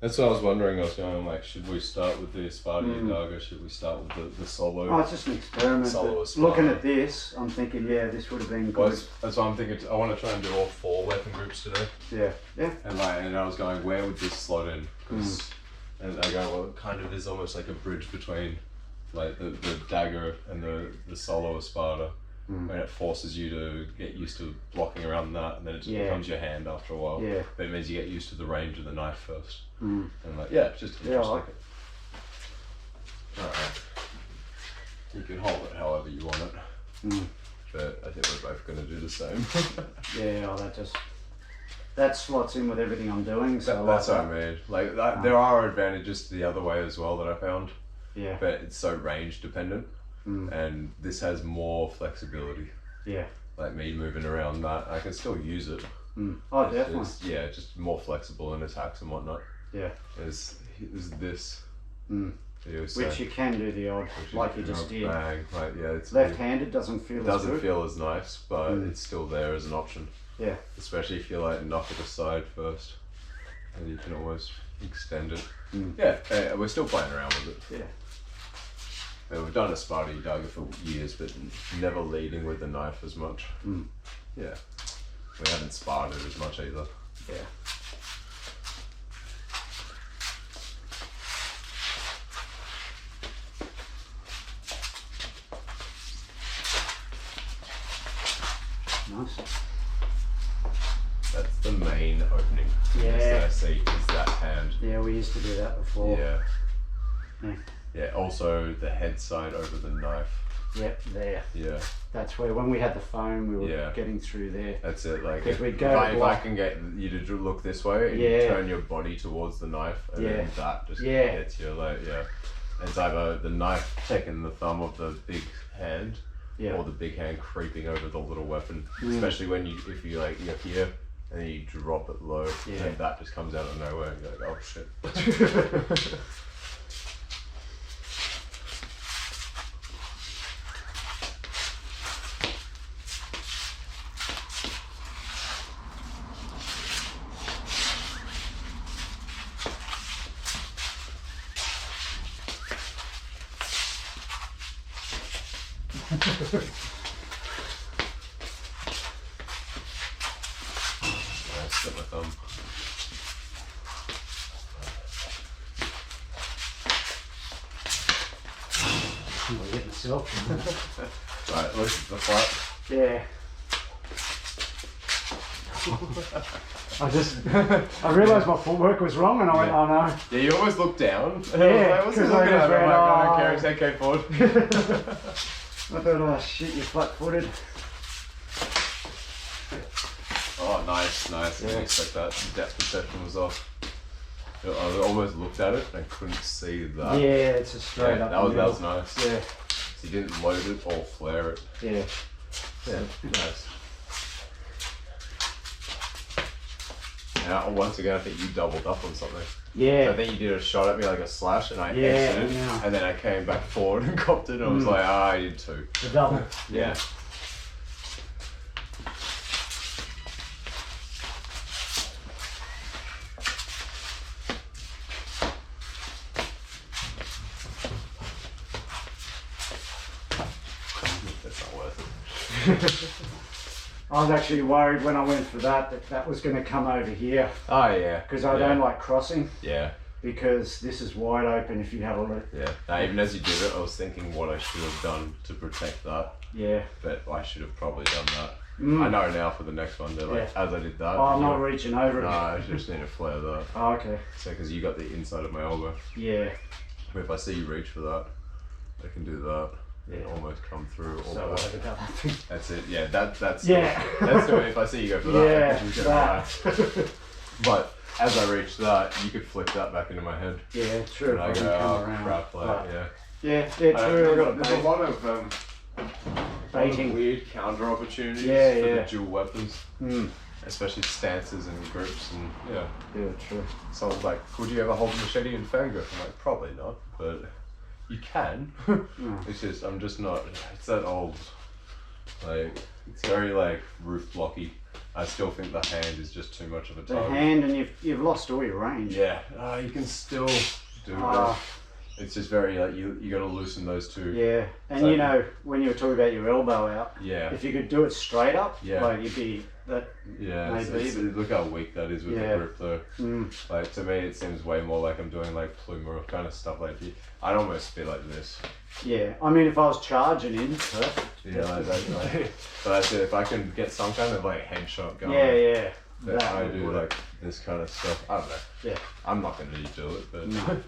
That's what I was wondering. I was going like, should we start with the Espada y Daga? Should we start with the solo? Oh, it's just an experiment. Looking at this, I'm thinking, yeah, this would have been good. Well, that's what I'm thinking. I want to try and do all 4 weapon groups today. Yeah, yeah. And I was going, where would this slot in? And I go, well, it kind of is almost like a bridge between like the dagger and the solo Espada. And it forces you to get used to blocking around that, and then it just becomes your hand after a while. Yeah. But it means you get used to the range of the knife first. And like, yeah, it's just interesting. Yeah, I like it. Alright. You can hold it however you want it. But I think we're both going to do the same. Yeah, that slots in with everything I'm doing. So that's what I mean. Like, there are advantages to the other way as well that I found. Yeah. But it's so range dependent. And this has more flexibility. Yeah. Like me moving around that, I can still use it. Oh, definitely. Just more flexible in attacks and whatnot. Yeah. There's this. Which you can do the odd, like you just did. Bang. Like, yeah, it's left-handed doesn't feel as good. Doesn't feel as nice, but it's still there as an option. Yeah. Especially if you like knock it aside first, and you can always extend it. Yeah, we're still playing around with it. Yeah. We've done Espada y Daga for years, but never leading with the knife as much. Yeah. We haven't sparred it as much either. Yeah. Nice. That's the main opening. Yeah. That I see is that hand. Yeah, we used to do that before. Yeah. Yeah, also the head side over the knife. Yep, there. Yeah. That's where, when we had the foam, we were getting through there. That's it, like, if I can get you to look this way, and you turn your body towards the knife, and then that just hits you, like, It's either the knife taking the thumb of the big hand, or the big hand creeping over the little weapon. Especially when if you're here, and then you drop it low, and that just comes out of nowhere, and you're like, oh shit. Got my thumb. I'm gonna get myself. Right, listen to the flat. Yeah. I realised my footwork was wrong, and I went, oh no. Yeah, you always look down. Yeah, because I just ran, I don't care, it's okay, forward. I thought, oh shit, you're flat-footed. Oh, nice. I didn't expect that. The depth perception was off. I almost looked at it and I couldn't see that. Yeah, it's a straight up. That was nice. Yeah. So you didn't load it or flare it. Yeah. Yeah, nice. And once again, I think you doubled up on something. Yeah. So I think you did a shot at me like a slash, and I exited, and then I came back forward and copped it, and I was like, I did 2. The double. Yeah. That's not worth it. I was actually worried when I went for that was going to come over here. Oh yeah. Because I don't like crossing. Yeah. Because this is wide open if you have a look. Yeah. Now, even as you did it, I was thinking what I should have done to protect that. Yeah. But I should have probably done that. I know now for the next one, as I did that. Oh, I'm not reaching over it. No, I just need to flare that. Oh, okay. So, because you got the inside of my elbow. Yeah. But if I see you reach for that, I can do that. Yeah. Almost come through all that. That's it. Yeah, that's that's the way. If I see you go for that, that. But as I reach that, you could flick that back into my head. Yeah, true. And I go, oh crap, like, yeah, true. There's a lot of baiting, weird counter opportunities for the dual weapons, especially stances and groups and yeah, true. So like, would you ever hold a machete and finger? I'm like, probably not, but. You can. It's just I'm just not. It's that old. Like it's very like roof blocky. I still think the hand is just too much of a The target. hand, and you've lost all your range. Yeah, you can still do that. It's just very like you got to loosen those two. Yeah, and you know when you were talking about your elbow out. Yeah. If you could do it straight up, yeah, like you'd be that. Yeah, maybe. look how weak that is with the grip though. Like to me, it seems way more like I'm doing like plumer kind of stuff. Like I'd almost be like this. Yeah, I mean if I was charging in, perfect. Yeah, like that. Like, but that's it. If I can get some kind of like headshot going. Yeah. That I do like this kind of stuff. I don't know. Yeah. I'm not gonna do it, but. No.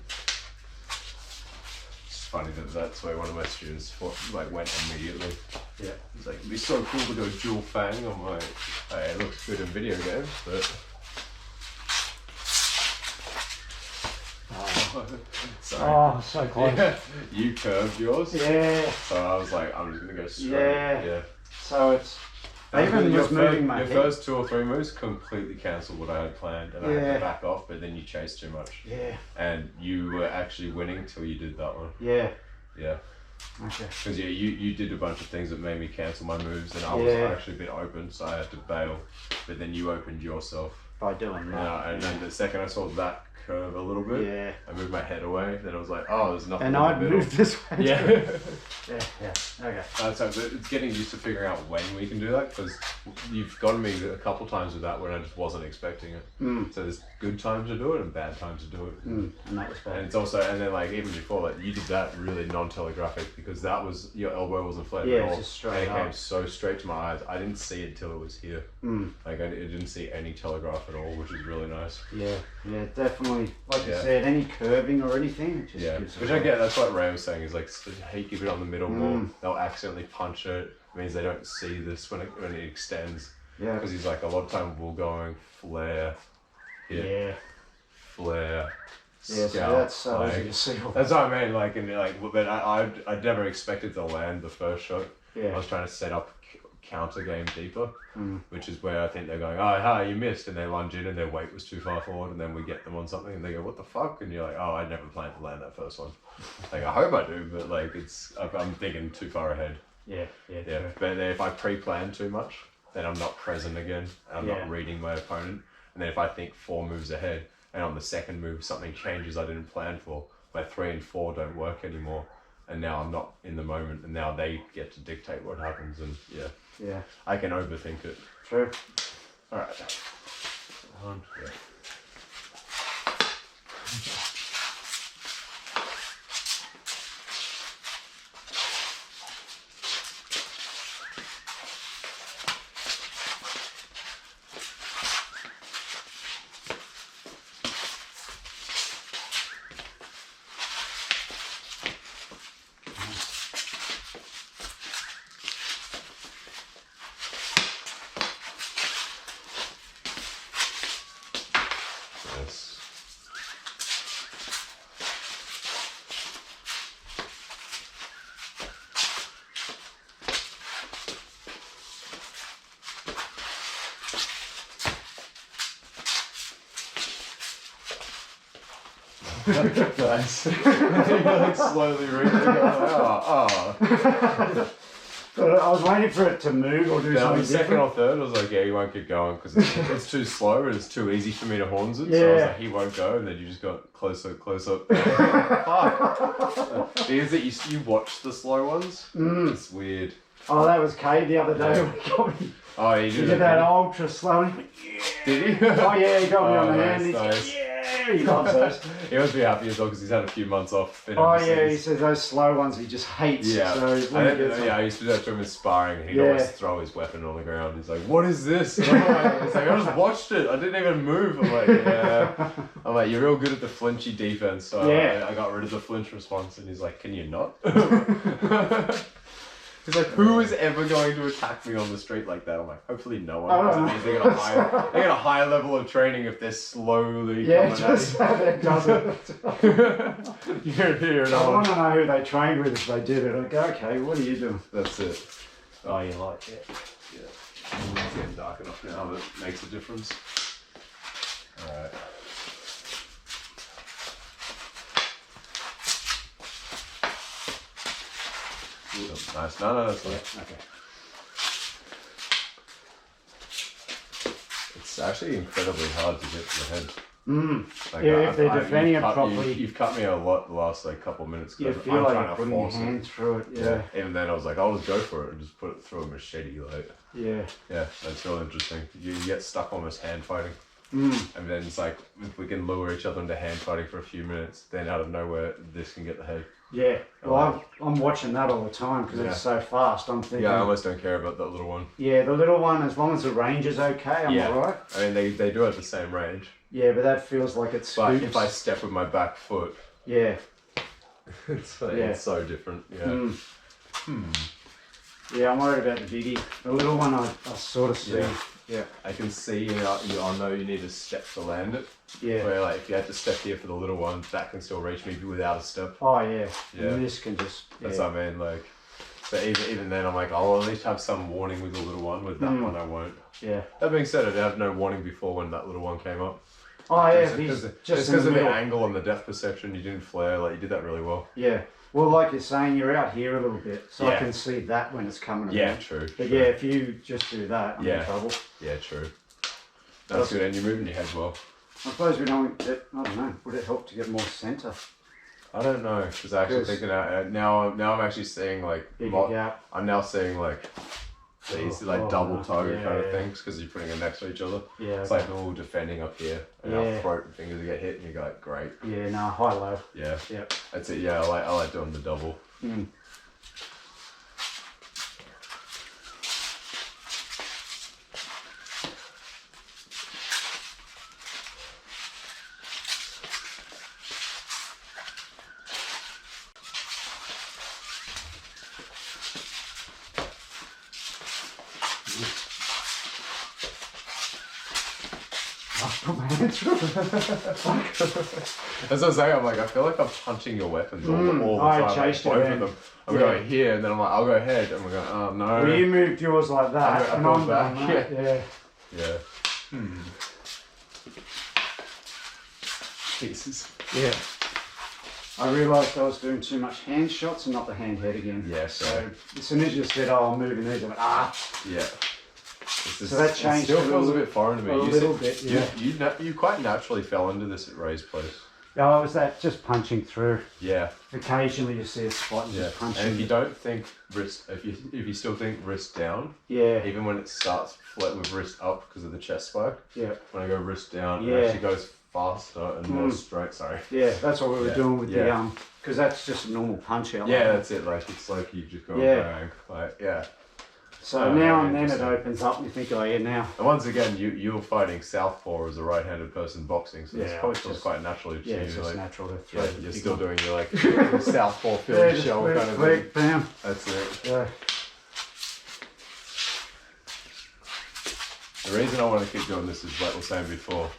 It's funny that that's where one of my students like went immediately. Yeah. It's like, it'd be so cool to go dual fang. I'm like, hey, it looks good in video games, but. Sorry. Oh, so close. Yeah. You curved yours. Yeah. So I was like, I'm just gonna go straight. Yeah. So it's. Even your just moving my your head. first 2 or 3 moves completely cancelled what I had planned, and I had to back off. But then you chased too much. Yeah. And you were actually winning till you did that one. Yeah. Yeah. Okay. Because you did a bunch of things that made me cancel my moves, and I was actually a bit open, so I had to bail. But then you opened yourself. By doing that. And then the second I saw that curve a little bit, I moved my head away. Then I was like, oh, there's nothing. And in the I'd middle. moved this way. Yeah. Yeah. Okay. So it's getting used to figuring out when we can do that, because you've gotten me a couple times with that when I just wasn't expecting it. So there's good times to do it and bad times to do it. And that was bad. And it's also, and then like even before that, you did that really non-telegraphic, because that was, your elbow wasn't flat at all. Just straight and it up. came so straight to my eyes. I didn't see it till it was here. Like I didn't see any telegraph at all, which is really nice. Yeah, definitely. Like you said, any curving or anything, it just gives which I get. That's what Ray was saying. Is like, hey, keep it on the middle more. They'll accidentally punch it. It means they don't see this when it extends. Yeah. Because he's like, a lot of time we're going flare, hit, flare. Yeah, so that's so easy to see. That's what I mean. Like, but I never expected to land the first shot. I was trying to set up counter game deeper, which is where I think they're going, oh, you missed, and they lunge in and their weight was too far forward, and then we get them on something and they go, what the fuck? And you're like, oh, I never planned to land that first one. Like, I hope I do, but like I'm thinking too far ahead. Yeah. But if I pre-plan too much, then I'm not present again, and I'm not reading my opponent. And then if I think 4 moves ahead, and on the second move something changes I didn't plan for, my 3 and 4 don't work anymore, and now I'm not in the moment, and now they get to dictate what happens, and I can overthink it. True. All right. Nice. You're like slowly reading it, But I was waiting for it to move or do something second different. or third, I was like, yeah, you won't get going because it's too slow and it's too easy for me to horns it. So I was like, he won't go, and then you just got closer. Fuck. Because you watch the slow ones. It's weird. Oh, that was Kay the other day when he got me. Oh, he did that ultra slow. And he went, Did he? Oh yeah, he got me on the hand. Nice. He loves those. He must be happy as well because he's had a few months off. He says those slow ones he just hates. Yeah. So I used to do that to him in sparring. He'd always throw his weapon on the ground. He's like, "What is this?" And I'm like, I just watched it. I didn't even move. I'm like, yeah. I'm like, you're real good at the flinchy defense. So I got rid of the flinch response, and he's like, "Can you not?" He's like, who is ever going to attack me on the street like that? I'm like, hopefully no one. Because it means they get a higher level of training if they're slowly coming just at it doesn't. You're here. I want to know who they trained with if they did it. I go, okay, what are you doing? That's it. Oh, you like it? Yeah. It's getting dark enough now that makes a difference. Alright. Nice. No, that's fine. Okay. It's actually incredibly hard to get to the head. Like if they're defending it properly. You've cut me a lot the last like couple of minutes. You feel like you're putting your hand through it. Yeah. Even then I was like, I'll just go for it and just put it through a machete. Like. Yeah. Yeah, that's real interesting. You get stuck almost hand fighting. And then it's like, if we can lure each other into hand fighting for a few minutes, then out of nowhere, this can get the head. Yeah, well, I'm watching that all the time because it's so fast. I'm thinking. Yeah, I almost don't care about that little one. Yeah, the little one, as long as the range is okay, I'm alright. I mean, they do have the same range. Yeah, but that feels like it's. But if I step with my back foot. Yeah. It's so different. Yeah. Yeah, I'm worried about the biggie. The little one, I sort of see. Yeah. I can see, I know you need a step to land it. Yeah. Where like if you had to step here for the little one, that can still reach me without a step. Oh yeah. And this can just. That's what I mean. Like, so even then, I'm like, I'll at least have some warning with the little one. With that one, I won't. Yeah. That being said, I did have no warning before when that little one came up. Oh yeah. Just because of the angle and the depth perception, you didn't flare. Like you did that really well. Yeah. Well, like you're saying, you're out here a little bit, so I can see that when it's coming. Yeah, true. But yeah, if you just do that, I'm in trouble. Yeah, true. That's good, and you're moving your head well. I suppose we don't. I don't know. Would it help to get more centre? I don't know, because I actually thinking now I'm actually seeing like I'm now seeing like these like double toe kind of things because you're putting them next to each other. Yeah, it's like all defending up here, and our throat and fingers get hit, and you go like great. Yeah, no, high low. Yeah, that's it. Yeah, I like doing the double. As I was saying, I'm like, I feel like I'm punching your weapons all the time. I chased both of them. I'm going here, and then I'm like, I'll go ahead, and we're going, oh no. Well, you moved yours like that, and I'm back. Yeah. Jesus. Yeah. I realised I was doing too much hand shots and not the hand head again. Yeah. So as soon as you said, oh, I'm moving these, I went, Yeah. So that changed. It still feels a bit foreign to me. A little bit, yeah. You quite naturally fell into this at Ray's place. Oh, it was that just punching through. Yeah. Occasionally you see a spot and just punching. And if you don't think wrist, if you still think wrist down, even when it starts flat with wrist up because of the chest spike, when I go wrist down, it actually goes faster and more straight. Sorry. Yeah, that's what we were doing with the because that's just a normal punch out. Yeah, that's it. Like it's like you just go bang. Like So now and then it opens up and you think, oh yeah, now. And once again, you're fighting southpaw as a right-handed person boxing, so it's probably just quite naturally to you. It's just like, natural to throw. You're still doing your like southpaw Philly shell kind of thing. Bam. That's it. Yeah. The reason I want to keep doing this is like we were saying before,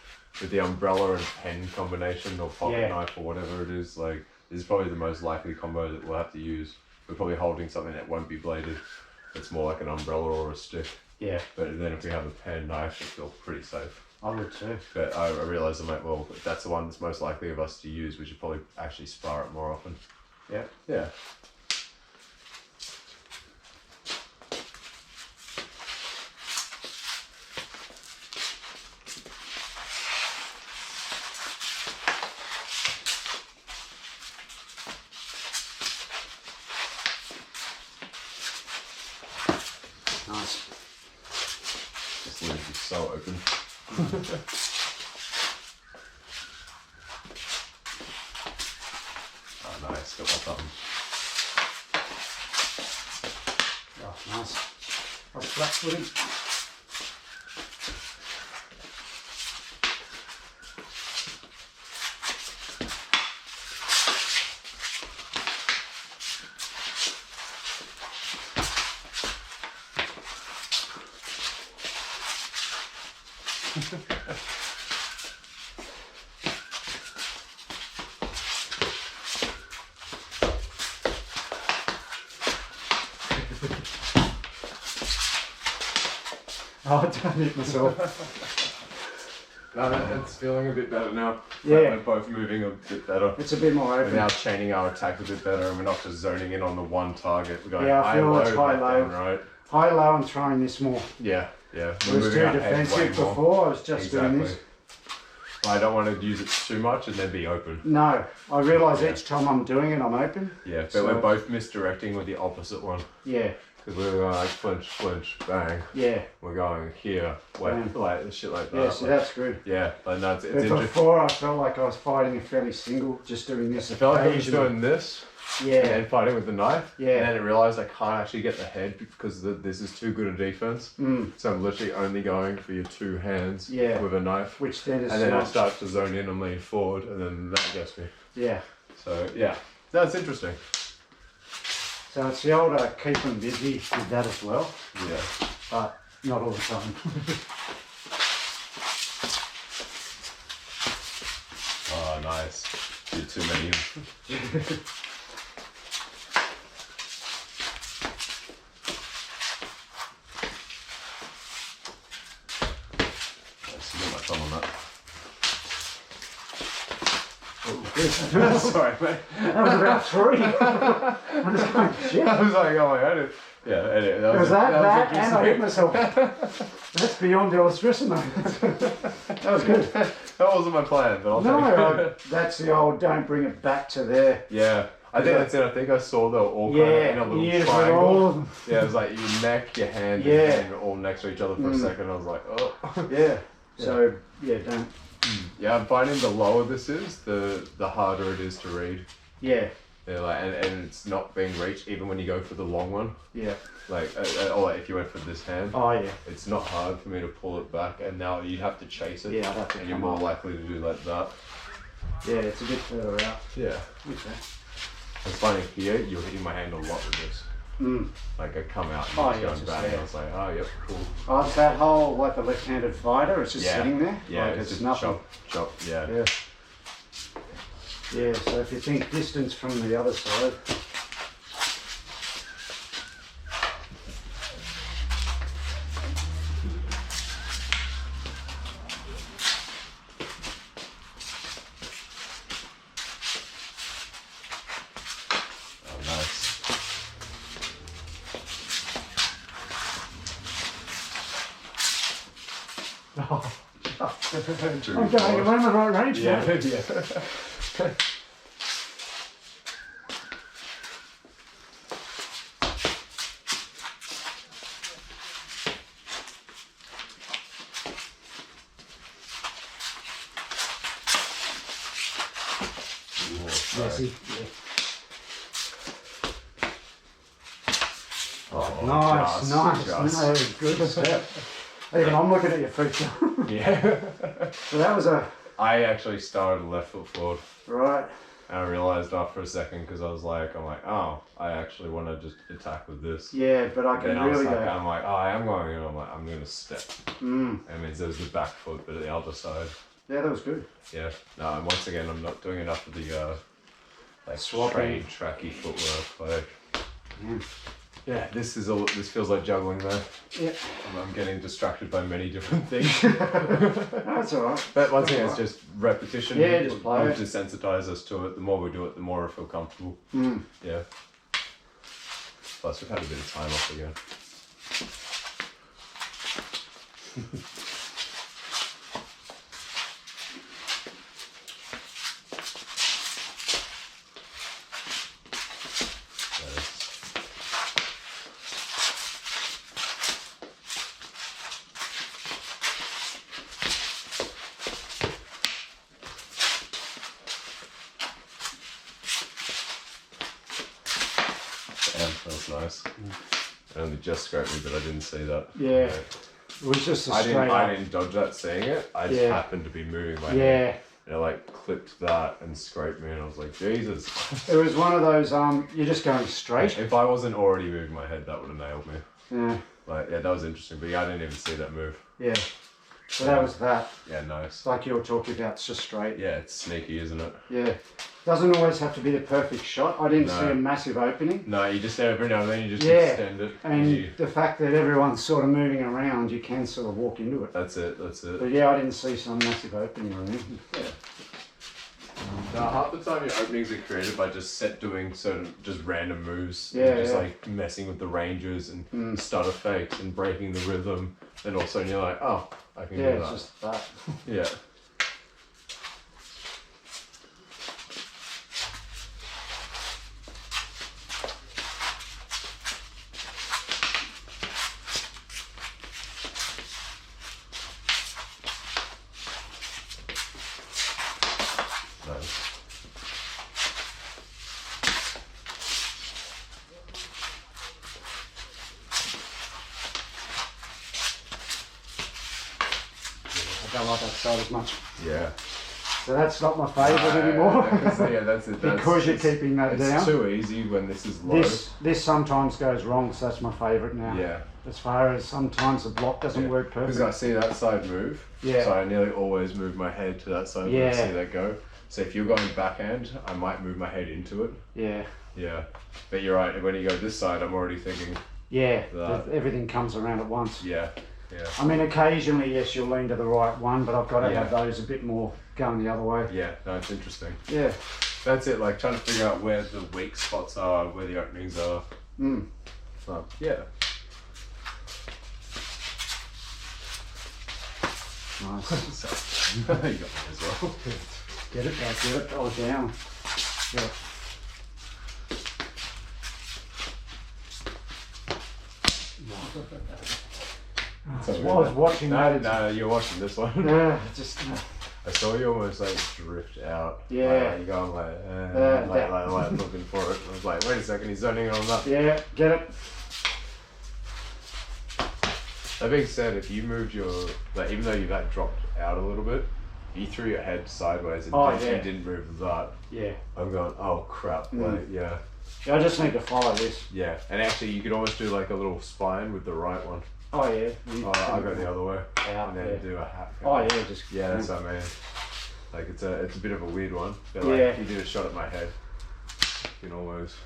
with the umbrella and pen combination or pocket knife or whatever it is, like this is probably the most likely combo that we'll have to use. We're probably holding something that won't be bladed. It's more like an umbrella or a stick. Yeah. But then if we have a pen knife, it feels pretty safe. I would too. But I realised I'm like, well, if that's the one that's most likely of us to use, we should probably actually spar it more often. Yeah. Yeah. Nice. This lid is so open. Oh nice, got my button. Oh nice. That's flat footing. Oh, I don't hit myself. No, it's feeling a bit better now. Yeah. Like we're both moving a bit better. It's a bit more open. We're now chaining our attack a bit better and we're not just zoning in on the one target. We're going I feel high, it's low, high, low. right? High, low and throwing this more. Yeah. Yeah. It was too defensive before. I was just doing this. I don't want to use it too much and then be open. No, I realise each time I'm doing it, I'm open. Yeah, but we're both misdirecting with the opposite one. Yeah. Because we're going like flinch, flinch, bang. Yeah. We're going here, like shit like that. Yeah, so that's good. Yeah, but no, it's before I felt like I was fighting a fairly single, just doing this. I felt like I was doing this. Yeah. And then fighting with the knife. Yeah. And then I realised I can't actually get the head because this is too good a defense. So I'm literally only going for your two hands with a knife. Which then is. And then I start to zone in and lean forward, and then that gets me. Yeah. So yeah, that's interesting. So it's the old keep them busy with that as well. Yeah. But not all the time. Oh, nice. Did too many. Let's get my thumb on that. Sorry, mate. That was about 3. I'm just going, shit. I was like, oh my god. Yeah, anyway, that was that and I hit myself. That's beyond Ilustrisimo. That was good. That wasn't my plan, but I'll take it. That's the old don't bring it back to there. Yeah. I think that's it. I think I saw they were all kind of in a little triangle. All of them. Yeah, it was like your neck, your hand, and your hand all next to each other for a second. I was like, oh. Yeah. So, yeah, don't. Yeah, I'm finding the lower this is, the harder it is to read. Yeah. Yeah, like, and it's not being reached even when you go for the long one. Yeah. Like, or if you went for this hand. Oh, yeah. It's not hard for me to pull it back, and now you have to chase it. Yeah, I'd have to. And you're more likely to do like that. Yeah, it's a bit further out. Yeah. Okay. I was finding here, you're hitting my hand a lot with this. Like I come out and just going bang, I was like, oh, yep, cool. Oh, it's that whole, like a left-handed fighter, it's just sitting there? Yeah, like it's just nothing. chop, yeah. Yeah. Yeah, so if you think distance from the other side. I'm going around the right range now. Yeah. Messy. Yeah. Oh, nice. Good step. Even I'm looking at your feet. Yeah. So that was a... I actually started left foot forward. Right. And I realised after a second, because I'm like, oh, I actually want to just attack with this. Yeah, but I can really go... I'm like, oh, I am going in. I'm like, I'm going to step. That means there's the back foot, but at the other side. Yeah, that was good. Yeah. No, and once again, I'm not doing enough of the like swapping, tracky footwork. Like, yeah, this feels like juggling though. Yeah. I'm getting distracted by many different things. That's alright. But once again, it's just repetition. Yeah, just play it. Desensitize us to it. The more we do it, the more I feel comfortable. Yeah. Plus, we've had a bit of time off again. That's nice. It only just scraped me, but I didn't see that. Yeah. It was just a straight I didn't dodge that seeing it. I just happened to be moving my hand. And it like clipped that and scraped me, and I was like, Jesus. It was one of those, you're just going straight. If I wasn't already moving my head, that would have nailed me. Yeah. Like, yeah, that was interesting, but yeah, I didn't even see that move. Yeah. So that was that. Yeah, nice. Like you were talking about, it's just straight. Yeah, it's sneaky, isn't it? Yeah. Doesn't always have to be the perfect shot. I didn't see a massive opening. No, you just every now and then you just extend it. And the fact that everyone's sort of moving around, you can sort of walk into it. That's it, that's it. But yeah, I didn't see some massive opening or anything. Yeah. No, half the time your openings are created by just doing certain just random moves. Yeah, and just yeah. like messing with the ranges and stutter fakes and breaking the rhythm. Then all of a sudden you're like, oh, I can do that. Yeah, it's just that. Yeah. I don't like that side as much. Yeah. So that's not my favourite anymore. Yeah, that's it. Because you're keeping that down. It's too easy when this is low. This sometimes goes wrong, so that's my favourite now. Yeah. As far as sometimes the block doesn't work perfect. Because I see that side move. Yeah. So I nearly always move my head to that side when I see that go. So if you're going backhand, I might move my head into it. Yeah. Yeah. But you're right, when you go this side, I'm already thinking. Yeah, everything comes around at once. Yeah. Yeah. I mean, occasionally, yes, you'll lean to the right one, but I've got to have those a bit more going the other way. Yeah, no, it's interesting. Yeah. That's it, like trying to figure out where the weak spots are, where the openings are. So, yeah. Nice. You got me as well. Get it, back, get it. Oh, down. Yeah. So I was watching that. No, you're watching this one. Yeah, just. I saw you almost like drift out. Yeah. Like, you're going like looking for it. I was like, wait a second, he's zoning on that. Yeah, get it. That being said, if you moved your, like, even though you like dropped out a little bit, you threw your head sideways and you didn't move that. Yeah. I'm going, oh crap, like, yeah. Yeah, I just need to follow this. Yeah, and actually you could almost do like a little spine with the right one. Oh yeah. I go the other way. Out, and then do a hat. Oh yeah, just. Yeah, that's what I mean. Like it's a bit of a weird one, but like if you did a shot at my head, you can almost.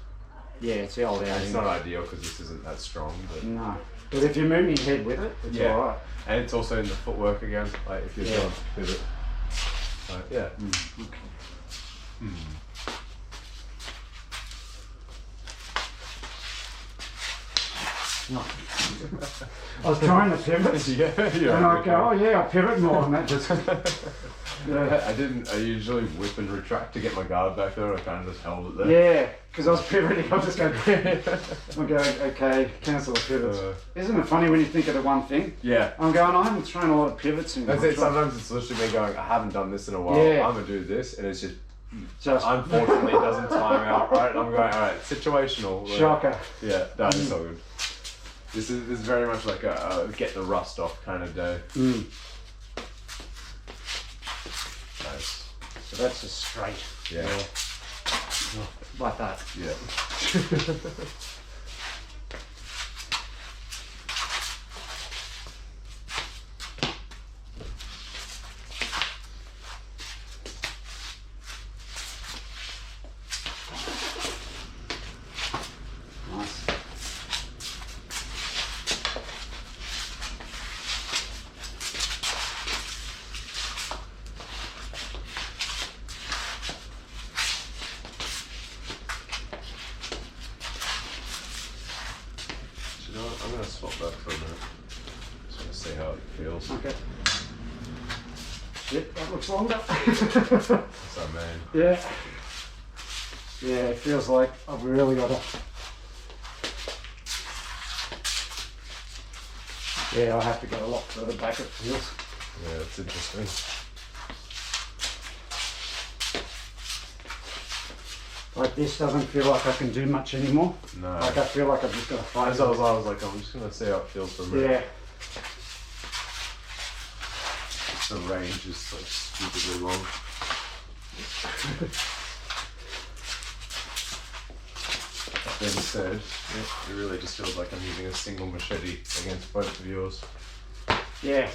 Yeah, it's the old out. It's not ideal because this isn't that strong, but. No. But if you move your head with it, it's alright. And it's also in the footwork again, like if you're doing pivot. Like, yeah. No. I was trying to pivot. And I go, oh yeah, I'll pivot more, and that just. I usually whip and retract to get my guard back there. I kind of just held it there. Yeah, because I was pivoting. I just go. I'm going, okay, cancel the pivots. Isn't it funny when you think of the one thing? Yeah. I'm going, I haven't thrown a lot of pivots in. That's it. Sometimes it's literally me going, I haven't done this in a while. Yeah. I'm gonna do this, and it's just unfortunately it doesn't time out right. And I'm going, all right, situational. Shocker. Yeah, that is so good. This is very much like a get the rust off kind of day. Nice. So that's just straight. Yeah. Like that. Yeah. I'm going to swap that for a minute. Just want to see how it feels. Okay. Shit, that looks longer. That's what I mean. Yeah. Yeah, it feels like I've really got to. Yeah, I have to go a lot further back, it feels. Yeah, it's interesting. Like this doesn't feel like I can do much anymore. No. Like I feel like I've just got to fight. As I was like, I'm just going to see how it feels for a minute. Yeah. The range is like stupidly long. That being said, it really just feels like I'm using a single machete against both of yours. Yeah.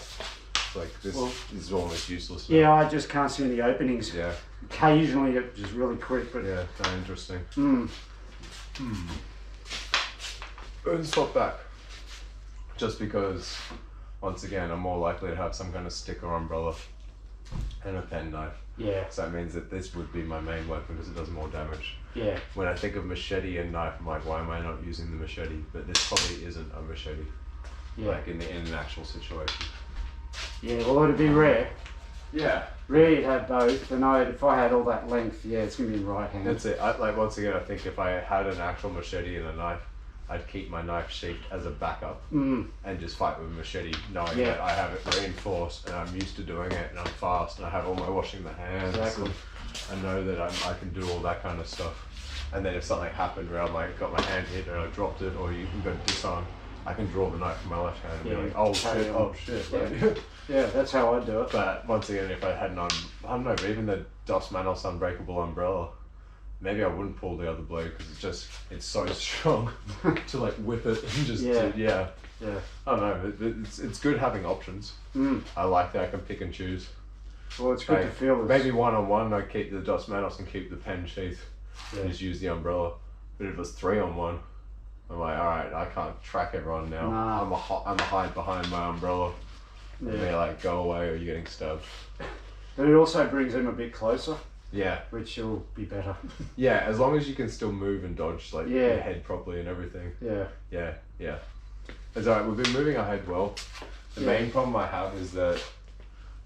Like this is almost useless. Yeah, I just can't see any openings. Yeah. Occasionally it's just really quick, but yeah, kind of interesting. Let's swap back. Just because, once again, I'm more likely to have some kind of stick or umbrella. and a pen knife. Yeah. So that means that this would be my main weapon because it does more damage. Yeah. When I think of machete and knife, I'm like, why am I not using the machete? But this probably isn't a machete. Yeah. Like in an actual situation. Yeah, well, it'd be rare. Yeah. Rare you'd have both, and if I had all that length, yeah, it's going to be right hand. That's it. Once again, I think if I had an actual machete and a knife, I'd keep my knife sheathed as a backup and just fight with a machete, knowing that I have it reinforced and I'm used to doing it and I'm fast and I have all my washing the hands. Exactly. And I know that I can do all that kind of stuff. And then if something happened where I like got my hand hit or I dropped it, or you can go to disarm, I can draw the knife from my left hand and be like, oh shit. Yeah. Yeah, that's how I do it. But once again, if I had I don't know, even the Dos Manos Unbreakable Umbrella, maybe I wouldn't pull the other blade because it's so strong to like whip it and just Yeah. I don't know. It's good having options. I like that I can pick and choose. Well, it's good to feel this. Maybe one-on-one, I keep the Dos Manos and keep the pen sheath. Yeah. And just use the umbrella. But if it was 3-on-1, I'm like, all right, I can't track everyone now. Nah. I'm a hide behind my umbrella. Yeah. And they're like, go away or you're getting stabbed. But it also brings them a bit closer. Yeah. Which will be better. Yeah, as long as you can still move and dodge like your head properly and everything. Yeah. Yeah. It's alright, we've been moving our head well. The main problem I have is that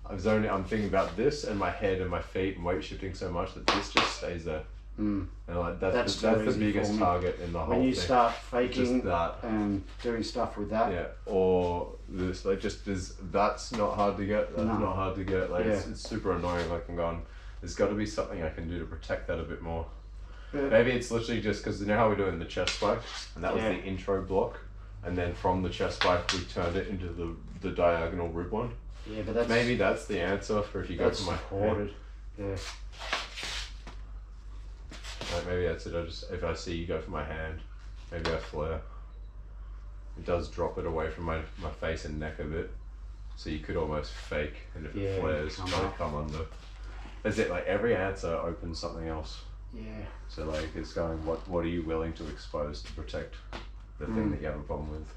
I'm thinking about this and my head and my feet and weight shifting so much that this just stays there. And like that's the biggest target in the whole thing. When you start faking and doing stuff with that. Yeah, or this that's not hard to get. That's not hard to get. Like it's super annoying. Like I'm going, there's got to be something I can do to protect that a bit more. Maybe it's literally just because you know how we do it in the chest spike, and that was the intro block, and then from the chest spike we turned it into the diagonal rib one. Yeah, but maybe that's the answer for if you go for my head. Yeah. Like maybe that's it. If I see you go for my hand, maybe I flare. It does drop it away from my face and neck a bit, so you could almost fake, and if it flares, probably come under. That's it. Like every answer opens something else. Yeah. So like it's going, what are you willing to expose to protect the thing that you have a problem with?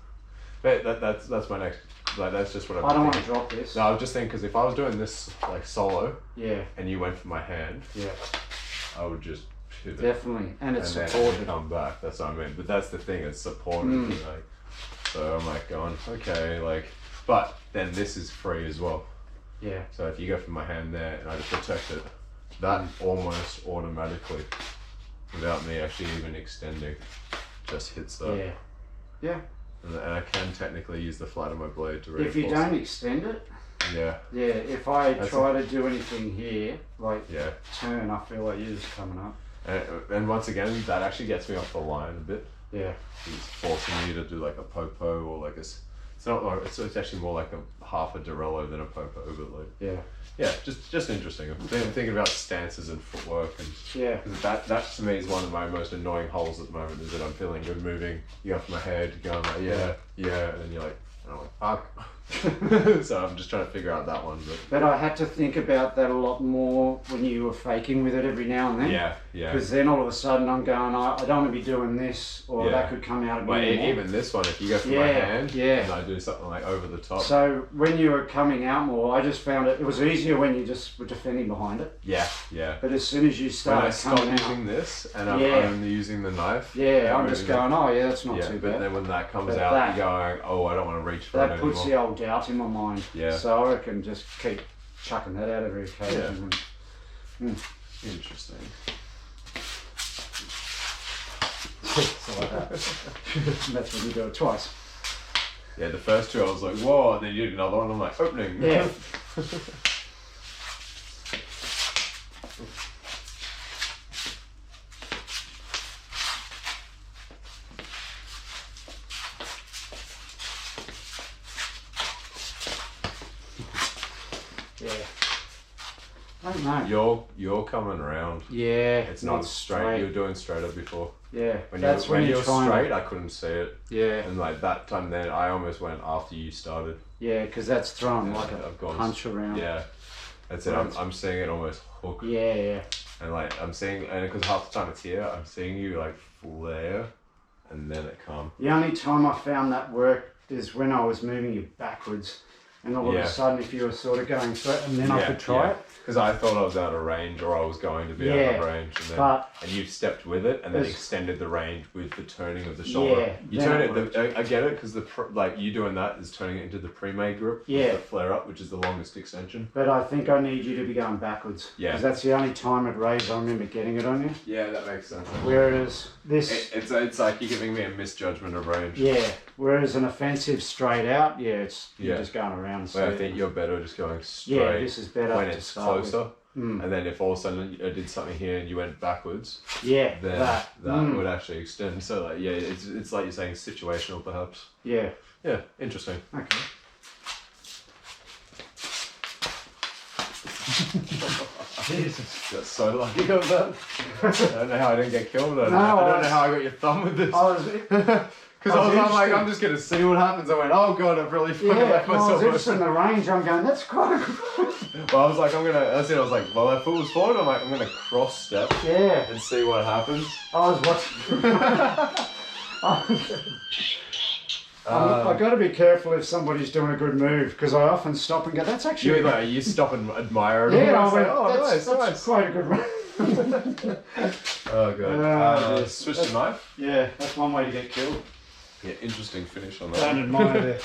But that's my next. Like that's just what I'm. I don't want to drop this. No, I was just thinking because if I was doing this like solo, and you went for my hand, I would just. Definitely, and it's supported. Come back. That's what I mean. But that's the thing. It's supported. Like, so I'm like going, okay, like, but then this is free as well. Yeah. So if you go for my hand there and I just protect it, that almost automatically, without me actually even extending, just hits that. Yeah. And I can technically use the flat of my blade to reinforce. If you don't extend it. Yeah. If I try to do anything here, like turn, I feel like you're just coming up. And once again, that actually gets me off the line a bit. Yeah. It's forcing me to do like a popo or like it's not like it's actually more like a half a Dorello than a popo, but like just interesting. I'm thinking about stances and footwork and that to me is one of my most annoying holes at the moment is that I'm feeling good moving. You go for my head, you're going like and then you're like, and I'm like fuck. So I'm just trying to figure out that one. But I had to think about that a lot more when you were faking with it every now and then. Yeah. Because then all of a sudden I'm going, I don't want to be doing this, or that could come out of me. Even this one, if you go for my hand, and I do something like over the top. So when you were coming out more, I just found it was easier when you just were defending behind it. Yeah. But as soon as you start coming out, using this and I'm only using the knife. Yeah, I'm just going, that's not too bad. But then when that comes out, you're going, I don't want to reach for it anymore. That puts the old doubt in my mind. Yeah. So I reckon just keep chucking that out every occasion. Yeah. Interesting. So like that. That's when you do it twice. Yeah, the first two I was like, whoa, and then you did another one, I'm like, opening. Yeah. You're coming around. Yeah. It's not straight. You were doing straighter before. Yeah. When you were straight, I couldn't see it. Yeah. And like that time then, I almost went after you started. Yeah, because that's thrown like a punch around. Yeah. That's it. I'm seeing it almost hook. Yeah. And like I'm seeing, and because half the time it's here, I'm seeing you like flare, and then it come. The only time I found that worked is when I was moving you backwards. and all of a sudden if you were sort of going through it, and then I could try it. Because I thought I was out of range, or I was going to be out of range, and you stepped with it, and then extended the range with the turning of the shoulder. Yeah, you turn it. I get it, because like you doing that is turning it into the pre-made grip. Yeah. The flare up, which is the longest extension. But I think I need you to be going backwards. Yeah. Because that's the only time at raise I remember getting it on you. Yeah, that makes sense. Whereas this, it's like you're giving me a misjudgment of range. Yeah. Whereas an offensive straight out, you're just going around. But I think you're better just going straight. Yeah, this is better when it's closer. And then if all of a sudden I did something here and you went backwards, then that would actually extend. So like, it's like you're saying situational perhaps. Yeah. Yeah, interesting. Okay. Jesus. Got so lucky on that. I don't know how I didn't get killed. I don't know how I got your thumb with this. Because I'm like, I'm just going to see what happens. I went, oh God, I've really fucking left myself. I was interested in the range. I'm going, that's quite a good. Well, I was like, that's it. I was like, well, that foot was forward. I'm like, I'm going to cross step and see what happens. I was watching. I've got to be careful if somebody's doing a good move, because I often stop and go, that's actually... You stop and admire it. Yeah, I went, that's quite a good move. Oh God. Switch to knife? Yeah, that's one way to get killed. Yeah, interesting finish on that. Don't admire it.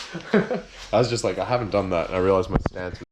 I was just like, I haven't done that. And I realised my stance was